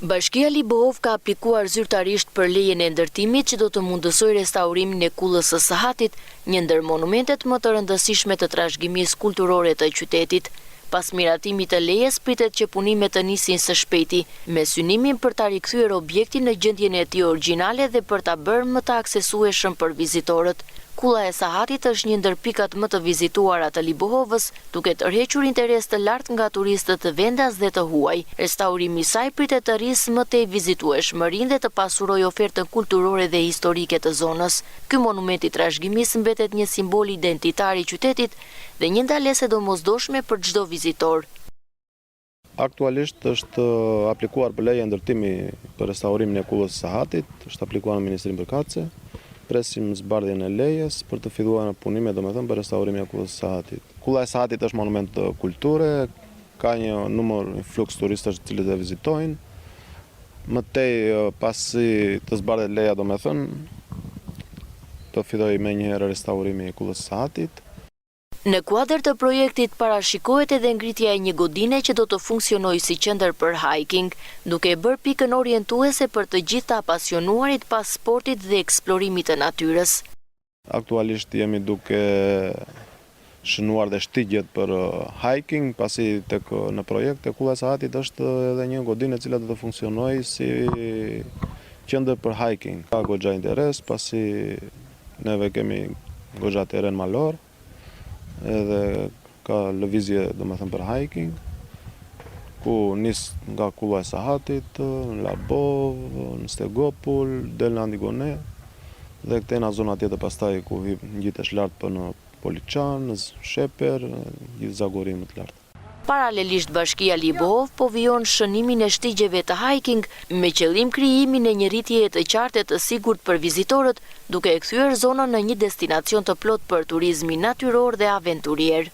Bashkia Libohov ka aplikuar zyrtarisht për lejen e ndërtimit që do të mundësoj restaurimin e kullës së Sahatit, një ndër monumentet më të rëndësishme të trashëgimisë kulturore të qytetit. Pas miratimit të lejes pritet që punimet të nisin së shpejti, me synimin për ta rikthyer objektin në gjendjen e tij origjinale dhe për ta bërë më të aksesueshëm për vizitorët. Kulla e Sahatit është një ndër pikat më të vizituara të Libohovës, duke tërhequr interes të lartë nga turistët të vendas dhe të huaj. Restaurimi i saj pritet të rrisë më tej vizitueshmërinë dhe të pasurojë ofertën kulturore dhe historike të zonës. Ky monument i trashëgimisë mbetet një simbol identitar i qytetit dhe një ndalesë e domosdoshme për çdo vizitor. Aktualisht është aplikuar për leje ndërtimi për restaurimin e kullës së Sahatit, është aplikuar në Ministrinë Përkatëse. Presim zbardhjen e lejes për të filluar punimet, domethënë për restaurimin e kullës së Sahatit. Kulla e Sahatit është monument kulture, ka një numër fluks turistësh të cilët e vizitojnë. Më tej pasi të zbardhet leja, domethënë, do filloj menjëherë restaurimi i kullës së Sahatit. Në kuadër të projektit parashikohet edhe ngritja e një godine që do të funksionojë si qendër për hiking, duke bërë pikën orientuese për të gjithë të apasionuarit pas sportit dhe eksplorimit të natyrës. Aktualisht jemi duke shënuar dhe shtigjet për hiking, pasi në projekt e kulla e Sahatit është edhe një godinë e cila do të funksionojë si qendër për hiking. Ka goxha interes, pasi neve kemi goxha terren malor, edhe ka lëvizje domethënë për hiking, ku nis nga kulla e Sahatit, në Labov, në Stegopull, del në Andigone, dhe këtë në zona tjetër pastaj ku ngjitesh lart për në Poliçan, në Sheper, gjithë zagorim të lartë. Paralelisht Bashkia Libohov po vijon shënimin e shtigjeve të hiking me qëllim krijimin e një rritjeje të qartë të sigurt për vizitorët, duke e kthyer zonën në një destinacion të plot për turizmin natyror dhe aventurier.